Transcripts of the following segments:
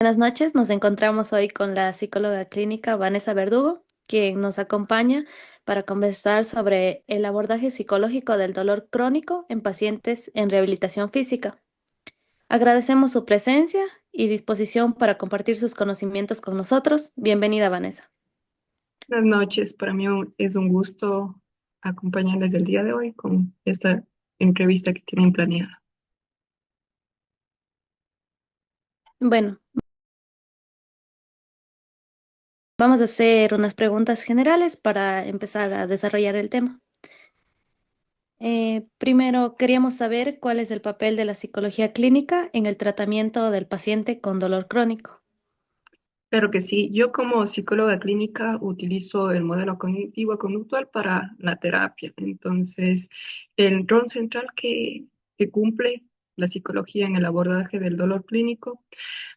Buenas noches, nos encontramos hoy con la psicóloga clínica Vanessa Verdugo, quien nos acompaña para conversar sobre el abordaje psicológico del dolor crónico en pacientes en rehabilitación física. Agradecemos su presencia y disposición para compartir sus conocimientos con nosotros. Bienvenida, Vanessa. Buenas noches, para mí es un gusto acompañarles el día de hoy con esta entrevista que tienen planeada. Bueno, vamos a hacer unas preguntas generales para empezar a desarrollar el tema. Primero, queríamos saber cuál es el papel de la psicología clínica en el tratamiento del paciente con dolor crónico. Claro que sí, yo como psicóloga clínica utilizo el modelo cognitivo-conductual para la terapia. Entonces, el rol central que cumple la psicología en el abordaje del dolor clínico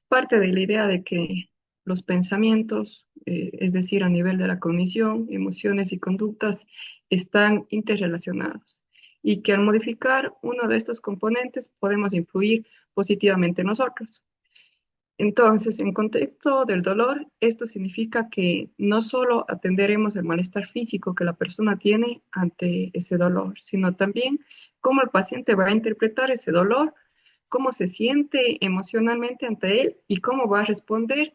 parte de la idea de que los pensamientos, es decir, a nivel de la cognición, emociones y conductas, están interrelacionados y que al modificar uno de estos componentes podemos influir positivamente en nosotros. Entonces, en contexto del dolor, esto significa que no solo atenderemos el malestar físico que la persona tiene ante ese dolor, sino también cómo el paciente va a interpretar ese dolor, cómo se siente emocionalmente ante él y cómo va a responder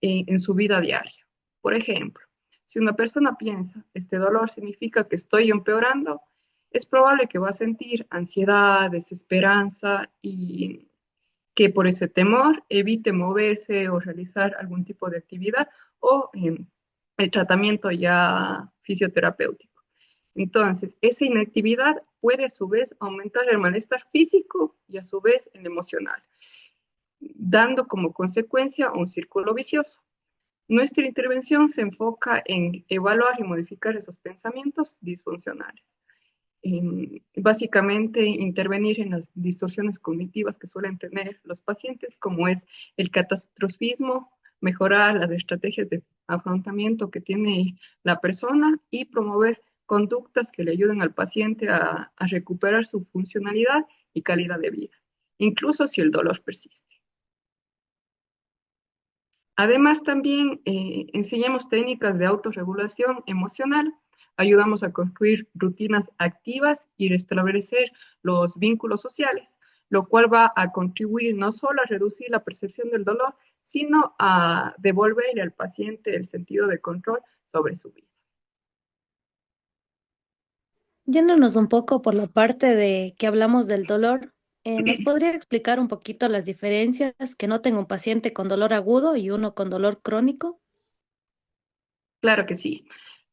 en su vida diaria. Por ejemplo, si una persona piensa, este dolor significa que estoy empeorando, es probable que va a sentir ansiedad, desesperanza y que por ese temor evite moverse o realizar algún tipo de actividad o el tratamiento ya fisioterapéutico. Entonces, esa inactividad puede a su vez aumentar el malestar físico y a su vez el emocional, dando como consecuencia un círculo vicioso. Nuestra intervención se enfoca en evaluar y modificar esos pensamientos disfuncionales. Básicamente intervenir en las distorsiones cognitivas que suelen tener los pacientes, como es el catastrofismo, mejorar las estrategias de afrontamiento que tiene la persona y promover conductas que le ayuden al paciente a recuperar su funcionalidad y calidad de vida, incluso si el dolor persiste. Además, también enseñamos técnicas de autorregulación emocional, ayudamos a construir rutinas activas y restablecer los vínculos sociales, lo cual va a contribuir no solo a reducir la percepción del dolor, sino a devolverle al paciente el sentido de control sobre su vida. Yéndonos un poco por la parte de que hablamos del dolor, ¿nos podría explicar un poquito las diferencias que noten un paciente con dolor agudo y uno con dolor crónico? Claro que sí.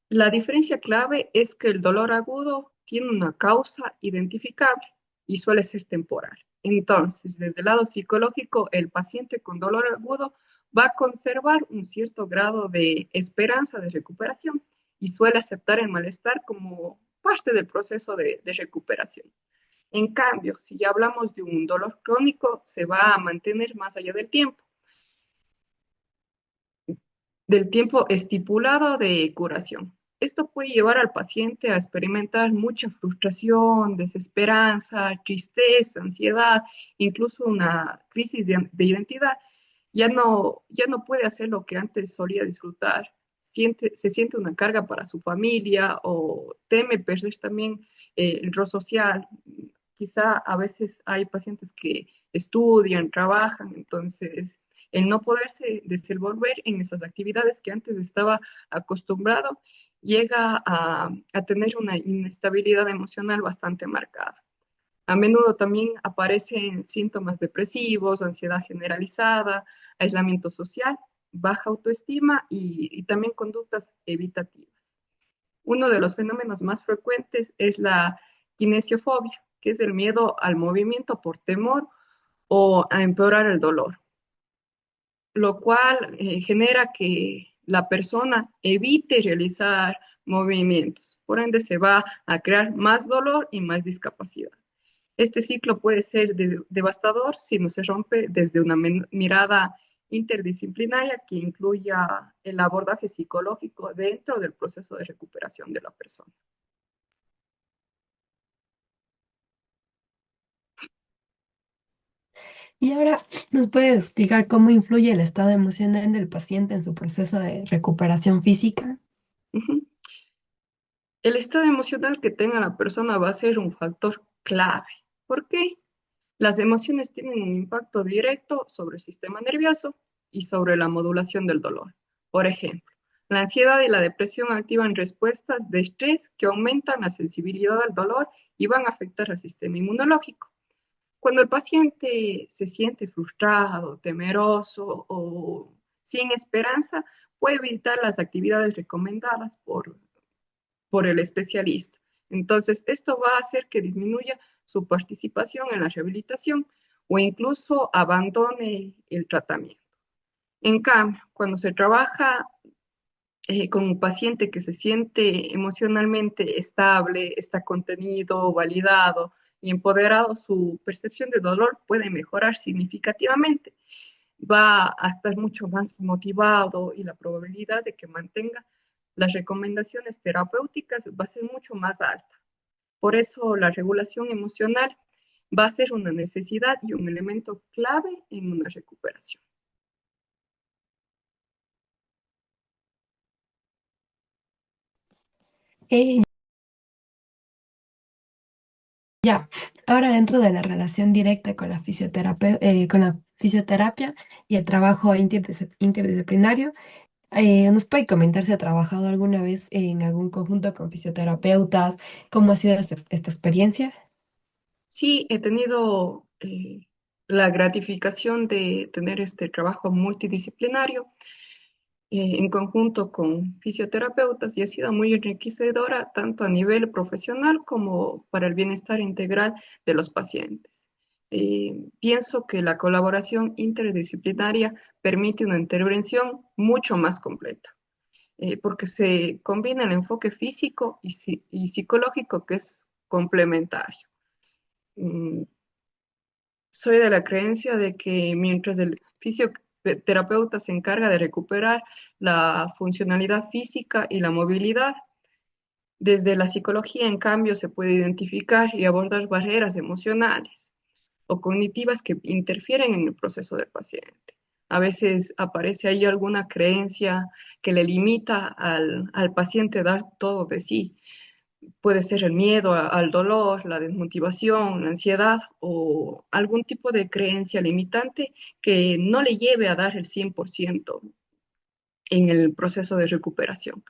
La diferencia clave es que el dolor agudo tiene una causa identificable y suele ser temporal. Entonces, desde el lado psicológico, el paciente con dolor agudo va a conservar un cierto grado de esperanza de recuperación y suele aceptar el malestar como parte del proceso de recuperación. En cambio, si ya hablamos de un dolor crónico, se va a mantener más allá del tiempo estipulado de curación. Esto puede llevar al paciente a experimentar mucha frustración, desesperanza, tristeza, ansiedad, incluso una crisis de identidad. Ya no puede hacer lo que antes solía disfrutar. Se siente una carga para su familia o teme perder también el rol social. Quizá a veces hay pacientes que estudian, trabajan, entonces el no poderse desenvolver en esas actividades que antes estaba acostumbrado, llega a tener una inestabilidad emocional bastante marcada. A menudo también aparecen síntomas depresivos, ansiedad generalizada, aislamiento social, baja autoestima y también conductas evitativas. Uno de los fenómenos más frecuentes es la kinesiofobia, que es el miedo al movimiento por temor o a empeorar el dolor, lo cual genera que la persona evite realizar movimientos. Por ende, se va a crear más dolor y más discapacidad. Este ciclo puede ser devastador si no se rompe desde una mirada interdisciplinaria que incluya el abordaje psicológico dentro del proceso de recuperación de la persona. Y ahora, ¿nos puedes explicar cómo influye el estado emocional del paciente en su proceso de recuperación física? Ujú. El estado emocional que tenga la persona va a ser un factor clave. ¿Por qué? Las emociones tienen un impacto directo sobre el sistema nervioso y sobre la modulación del dolor. Por ejemplo, la ansiedad y la depresión activan respuestas de estrés que aumentan la sensibilidad al dolor y van a afectar al sistema inmunológico. Cuando el paciente se siente frustrado, temeroso o sin esperanza, puede evitar las actividades recomendadas por el especialista. Entonces, esto va a hacer que disminuya su participación en la rehabilitación o incluso abandone el tratamiento. En cambio, cuando se trabaja con un paciente que se siente emocionalmente estable, está contenido, validado y empoderado, su percepción de dolor puede mejorar significativamente. Va a estar mucho más motivado y la probabilidad de que mantenga las recomendaciones terapéuticas va a ser mucho más alta. Por eso la regulación emocional va a ser una necesidad y un elemento clave en una recuperación. Eh, ya, ahora dentro de la relación directa con la con la fisioterapia y el trabajo interdisciplinario, ¿nos puede comentar si ha trabajado alguna vez en algún conjunto con fisioterapeutas? ¿Cómo ha sido esta experiencia? Sí, he tenido la gratificación de tener este trabajo multidisciplinario en conjunto con fisioterapeutas y ha sido muy enriquecedora tanto a nivel profesional como para el bienestar integral de los pacientes. Pienso que la colaboración interdisciplinaria permite una intervención mucho más completa, porque se combina el enfoque físico y psicológico que es complementario. Mm, Soy de la creencia de que mientras el fisioterapeuta se encarga de recuperar la funcionalidad física y la movilidad, desde la psicología, en cambio, se puede identificar y abordar barreras emocionales o cognitivas que interfieren en el proceso del paciente. A veces aparece ahí alguna creencia que le limita al paciente dar todo de sí. Puede ser el miedo al dolor, la desmotivación, la ansiedad o algún tipo de creencia limitante que no le lleve a dar el 100% en el proceso de recuperación.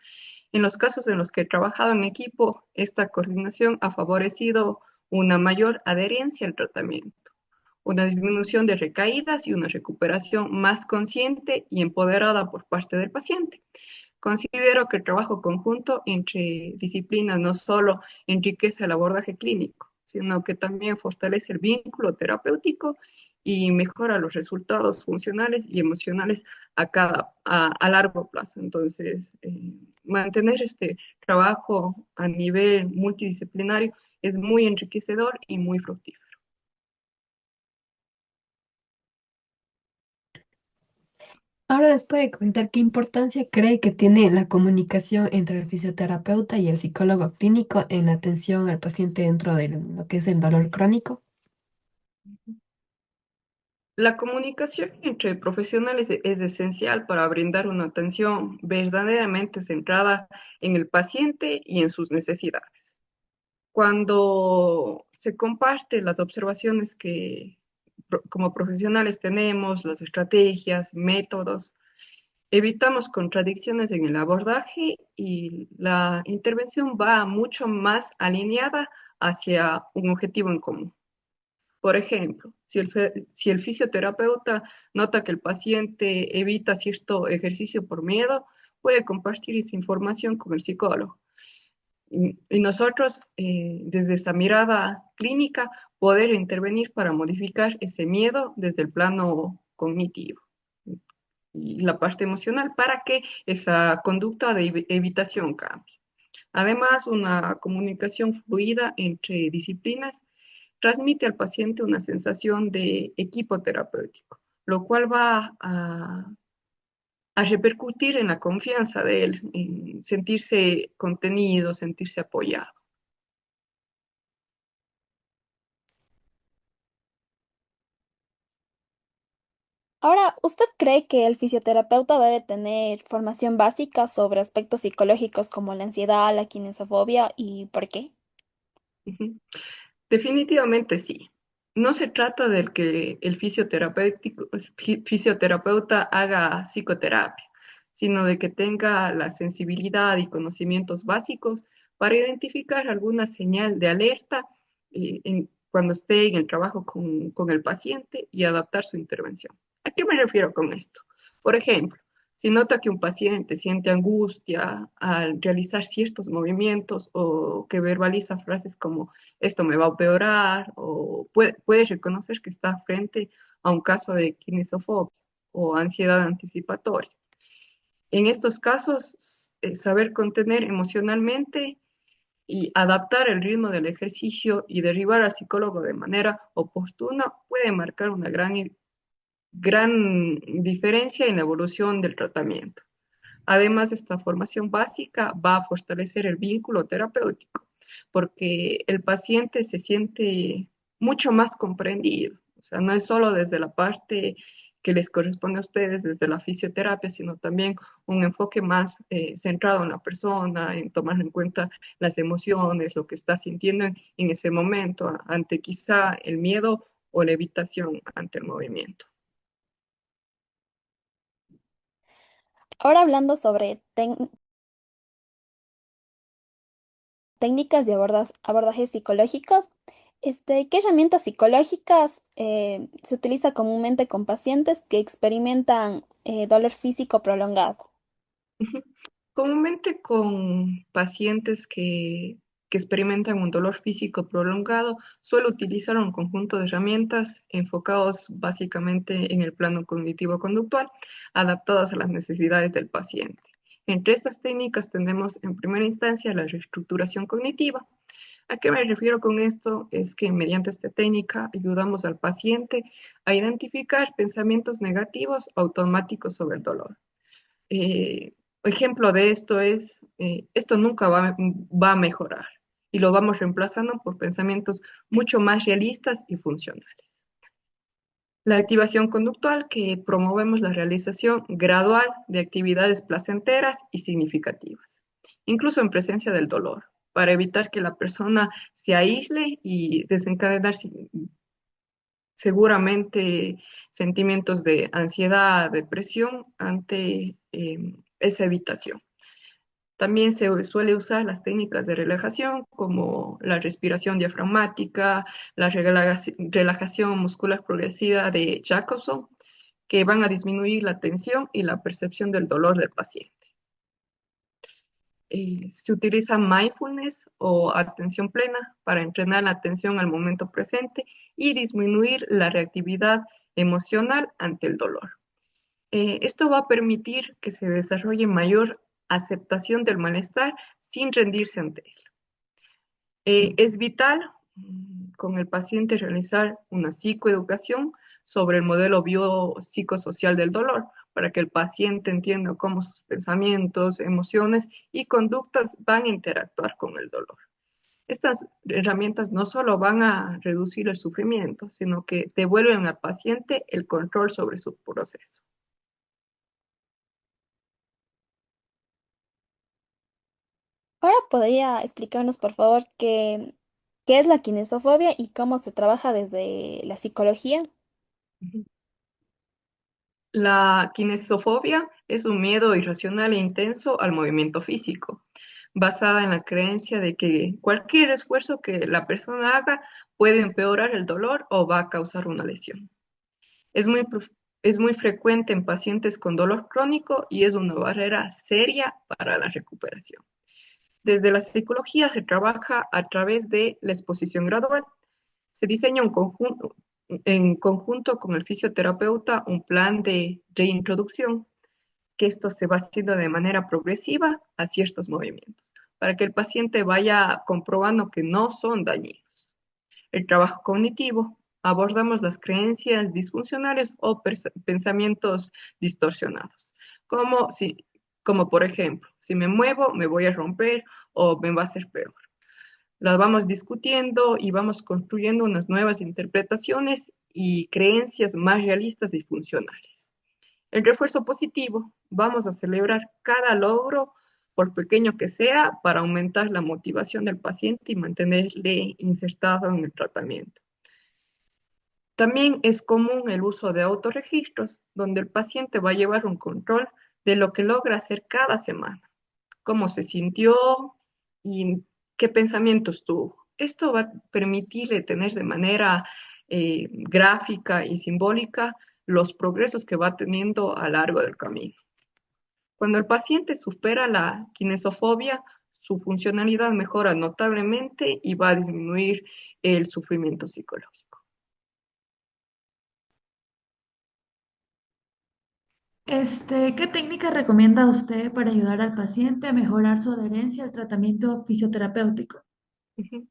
En los casos en los que he trabajado en equipo, esta coordinación ha favorecido una mayor adherencia al tratamiento, una disminución de recaídas y una recuperación más consciente y empoderada por parte del paciente. Considero que el trabajo conjunto entre disciplinas no solo enriquece el abordaje clínico, sino que también fortalece el vínculo terapéutico y mejora los resultados funcionales y emocionales a largo plazo. Entonces, mantener este trabajo a nivel multidisciplinario es muy enriquecedor y muy fructífero. Ahora les puede comentar qué importancia cree que tiene la comunicación entre el fisioterapeuta y el psicólogo clínico en la atención al paciente dentro de lo que es el dolor crónico. La comunicación entre profesionales es esencial para brindar una atención verdaderamente centrada en el paciente y en sus necesidades. Cuando se comparten las observaciones que como profesionales tenemos, las estrategias, métodos, evitamos contradicciones en el abordaje y la intervención va mucho más alineada hacia un objetivo en común. Por ejemplo, si el fisioterapeuta nota que el paciente evita cierto ejercicio por miedo, puede compartir esa información con el psicólogo. Y nosotros, desde esta mirada clínica, poder intervenir para modificar ese miedo desde el plano cognitivo y la parte emocional para que esa conducta de evitación cambie. Además, una comunicación fluida entre disciplinas transmite al paciente una sensación de equipo terapéutico, lo cual va a repercutir en la confianza de él, en sentirse contenido, sentirse apoyado. Ahora, ¿usted cree que el fisioterapeuta debe tener formación básica sobre aspectos psicológicos como la ansiedad, la kinesiofobia y por qué? Ujú. Definitivamente sí. No se trata de que el fisioterapeuta haga psicoterapia, sino de que tenga la sensibilidad y conocimientos básicos para identificar alguna señal de alerta cuando esté en el trabajo con el paciente y adaptar su intervención. ¿A qué me refiero con esto? Por ejemplo, si nota que un paciente siente angustia al realizar ciertos movimientos o que verbaliza frases como esto me va a empeorar, o puedes reconocer que está frente a un caso de kinesiofobia o ansiedad anticipatoria. En estos casos, saber contener emocionalmente y adaptar el ritmo del ejercicio y derribar al psicólogo de manera oportuna puede marcar una gran diferencia en la evolución del tratamiento. Además, esta formación básica va a fortalecer el vínculo terapéutico, porque el paciente se siente mucho más comprendido. O sea, no es solo desde la parte que les corresponde a ustedes, desde la fisioterapia, sino también un enfoque más centrado en la persona, en tomar en cuenta las emociones, lo que está sintiendo en ese momento, ante quizá el miedo o la evitación ante el movimiento. Ahora hablando sobre técnicas de abordajes psicológicos, ¿qué herramientas psicológicas se utiliza comúnmente con pacientes que experimentan dolor físico prolongado? Ujú. Comúnmente con pacientes que experimentan un dolor físico prolongado, suelo utilizar un conjunto de herramientas enfocados básicamente en el plano cognitivo-conductual, adaptadas a las necesidades del paciente. Entre estas técnicas tenemos en primera instancia la reestructuración cognitiva. ¿A qué me refiero con esto? Es que mediante esta técnica ayudamos al paciente a identificar pensamientos negativos automáticos sobre el dolor. eh, Ejemplo de esto es, esto nunca va a mejorar y lo vamos reemplazando por pensamientos mucho más realistas y funcionales. La activación conductual, que promovemos la realización gradual de actividades placenteras y significativas, incluso en presencia del dolor, para evitar que la persona se aísle y desencadenar seguramente sentimientos de ansiedad, depresión ante esa evitación. También se suele usar las técnicas de relajación como la respiración diafragmática, la relajación muscular progresiva de Jacobson, que van a disminuir la tensión y la percepción del dolor del paciente. Se utiliza mindfulness o atención plena para entrenar la atención al momento presente y disminuir la reactividad emocional ante el dolor. Esto va a permitir que se desarrolle mayor aceptación del malestar sin rendirse ante él. Es vital con el paciente realizar una psicoeducación sobre el modelo biopsicosocial del dolor para que el paciente entienda cómo sus pensamientos, emociones y conductas van a interactuar con el dolor. Estas herramientas no solo van a reducir el sufrimiento, sino que devuelven al paciente el control sobre su proceso. Ahora podría explicarnos, por favor, qué es la kinesiofobia y cómo se trabaja desde la psicología. La kinesofobia es un miedo irracional e intenso al movimiento físico, basada en la creencia de que cualquier esfuerzo que la persona haga puede empeorar el dolor o va a causar una lesión. Es muy, es muy frecuente en pacientes con dolor crónico y es una barrera seria para la recuperación. Desde la psicología se trabaja a través de la exposición gradual. Se diseña en conjunto con el fisioterapeuta un plan de reintroducción, que esto se va haciendo de manera progresiva a ciertos movimientos, para que el paciente vaya comprobando que no son dañinos. El trabajo cognitivo, abordamos las creencias disfuncionales o pensamientos distorsionados, como, si, como por ejemplo, si me muevo me voy a romper o me va a hacer peor. Las vamos discutiendo y vamos construyendo unas nuevas interpretaciones y creencias más realistas y funcionales. El refuerzo positivo, vamos a celebrar cada logro, por pequeño que sea, para aumentar la motivación del paciente y mantenerle insertado en el tratamiento. También es común el uso de autorregistros, donde el paciente va a llevar un control de lo que logra hacer cada semana, cómo se sintió y qué pensamientos tuvo. Esto va a permitirle tener de manera gráfica y simbólica los progresos que va teniendo a lo largo del camino. Cuando el paciente supera la kinesofobia, su funcionalidad mejora notablemente y va a disminuir el sufrimiento psicológico. ¿Qué técnica recomienda usted para ayudar al paciente a mejorar su adherencia al tratamiento fisioterapéutico? Ujú.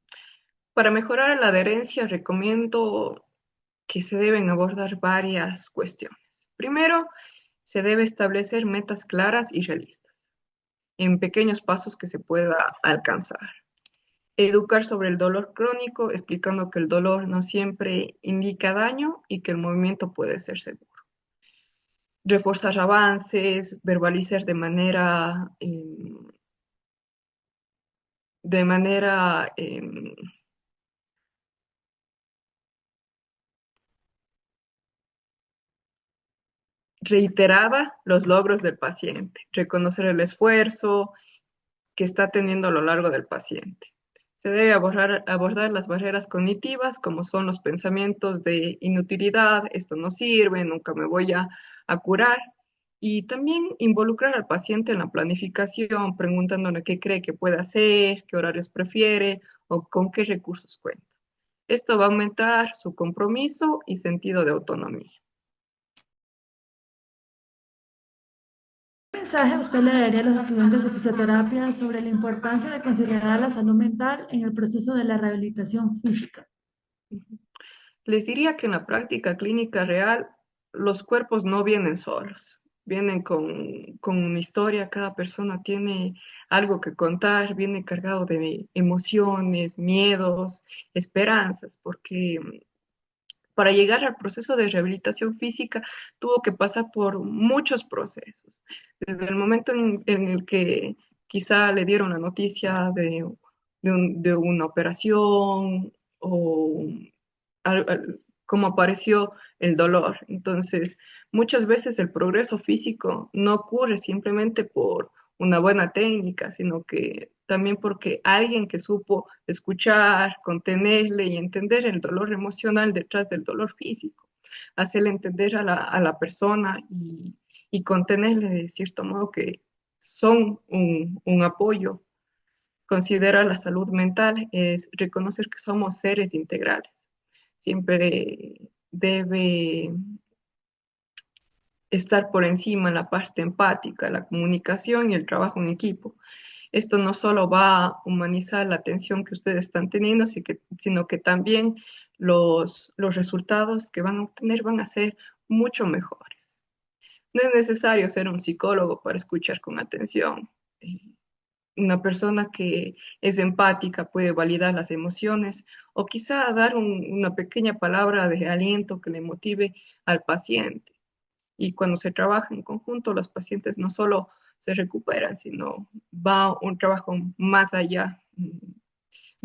Para mejorar la adherencia, recomiendo que se deben abordar varias cuestiones. Primero, se debe establecer metas claras y realistas, en pequeños pasos que se pueda alcanzar. Educar sobre el dolor crónico, explicando que el dolor no siempre indica daño y que el movimiento puede ser seguro. Reforzar avances, verbalizar de manera reiterada los logros del paciente, reconocer el esfuerzo que está teniendo a lo largo del paciente. Se debe abordar las barreras cognitivas, como son los pensamientos de inutilidad, esto no sirve, nunca me voy a curar, y también involucrar al paciente en la planificación, preguntándole qué cree que puede hacer, qué horarios prefiere o con qué recursos cuenta. Esto va a aumentar su compromiso y sentido de autonomía. ¿Qué mensaje usted le daría a los estudiantes de fisioterapia sobre la importancia de considerar la salud mental en el proceso de la rehabilitación física? Les diría que en la práctica clínica real los cuerpos no vienen solos, vienen con una historia, cada persona tiene algo que contar, viene cargado de emociones, miedos, esperanzas, porque para llegar al proceso de rehabilitación física tuvo que pasar por muchos procesos, desde el momento en el que quizá le dieron la noticia de una operación o cómo apareció el dolor. Entonces, muchas veces el progreso físico no ocurre simplemente por una buena técnica, sino que también porque alguien que supo escuchar, contenerle y entender el dolor emocional detrás del dolor físico, hacerle entender a la persona y contenerle de cierto modo que son un apoyo. Considera la salud mental es reconocer que somos seres integrales. Siempre debe estar por encima la parte empática, la comunicación y el trabajo en equipo. Esto no solo va a humanizar la atención que ustedes están teniendo, sino que también los resultados que van a obtener van a ser mucho mejores. No es necesario ser un psicólogo para escuchar con atención. Una persona que es empática puede validar las emociones o quizá dar una pequeña palabra de aliento que le motive al paciente. Y cuando se trabaja en conjunto, los pacientes no solo se recuperan, sino va un trabajo más allá,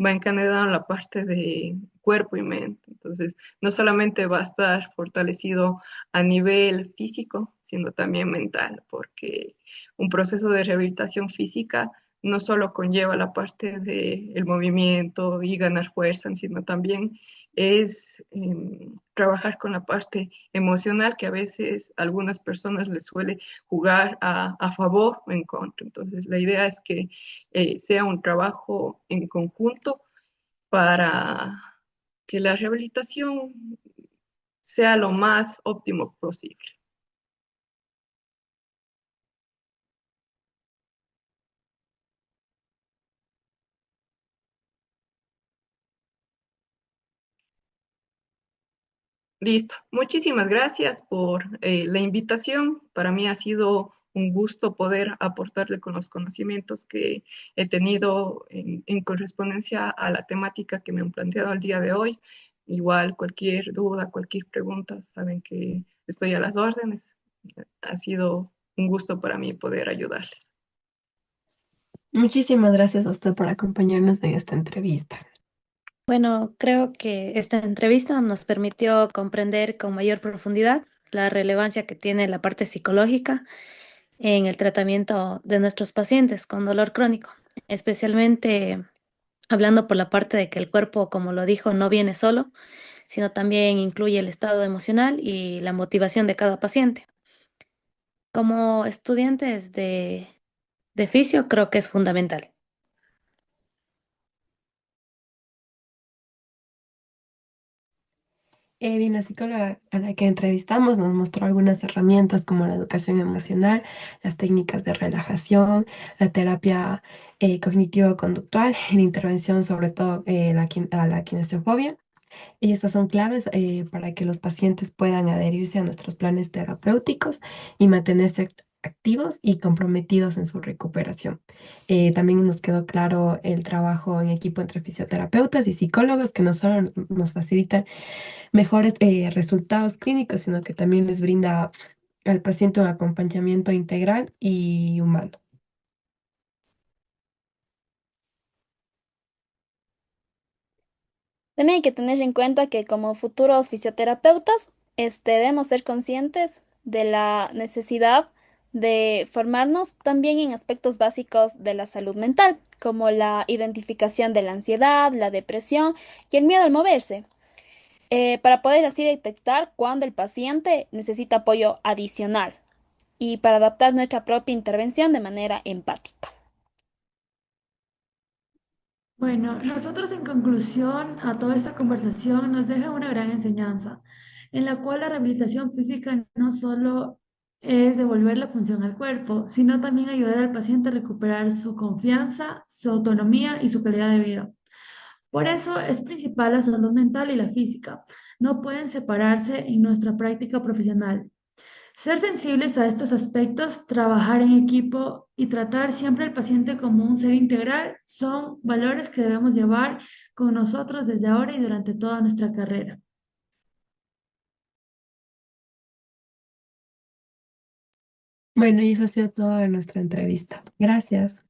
va encadenado en la parte de cuerpo y mente. Entonces, no solamente va a estar fortalecido a nivel físico, sino también mental, porque un proceso de rehabilitación física no solo conlleva la parte del movimiento y ganar fuerza, sino también es trabajar con la parte emocional que a veces a algunas personas les suele jugar a favor o en contra. Entonces, la idea es que sea un trabajo en conjunto para que la rehabilitación sea lo más óptimo posible. Listo. Muchísimas gracias por la invitación. Para mí ha sido un gusto poder aportarle con los conocimientos que he tenido en correspondencia a la temática que me han planteado el día de hoy. Igual, cualquier duda, cualquier pregunta, saben que estoy a las órdenes. Ha sido un gusto para mí poder ayudarles. Muchísimas gracias a usted por acompañarnos en esta entrevista. Bueno, creo que esta entrevista nos permitió comprender con mayor profundidad la relevancia que tiene la parte psicológica en el tratamiento de nuestros pacientes con dolor crónico, especialmente hablando por la parte de que el cuerpo, como lo dijo, no viene solo, sino también incluye el estado emocional y la motivación de cada paciente. Como estudiantes de fisio, creo que es fundamental. Bien, la psicóloga a la que entrevistamos nos mostró algunas herramientas como la educación emocional, las técnicas de relajación, la terapia cognitivo-conductual, la intervención sobre todo a la kinesiofobia. Y estas son claves para que los pacientes puedan adherirse a nuestros planes terapéuticos y mantenerse activos y comprometidos en su recuperación. También nos quedó claro el trabajo en equipo entre fisioterapeutas y psicólogos que no solo nos facilitan mejores resultados clínicos, sino que también les brinda al paciente un acompañamiento integral y humano. También hay que tener en cuenta que como futuros fisioterapeutas, debemos ser conscientes de la necesidad de formarnos también en aspectos básicos de la salud mental, como la identificación de la ansiedad, la depresión y el miedo al moverse, para poder así detectar cuando el paciente necesita apoyo adicional y para adaptar nuestra propia intervención de manera empática. Bueno, nosotros en conclusión a toda esta conversación nos deja una gran enseñanza, en la cual la rehabilitación física no solo es devolver la función al cuerpo, sino también ayudar al paciente a recuperar su confianza, su autonomía y su calidad de vida. Por eso es principal la salud mental y la física. No pueden separarse en nuestra práctica profesional. Ser sensibles a estos aspectos, trabajar en equipo y tratar siempre al paciente como un ser integral son valores que debemos llevar con nosotros desde ahora y durante toda nuestra carrera. Bueno, y eso ha sido todo de nuestra entrevista. Gracias.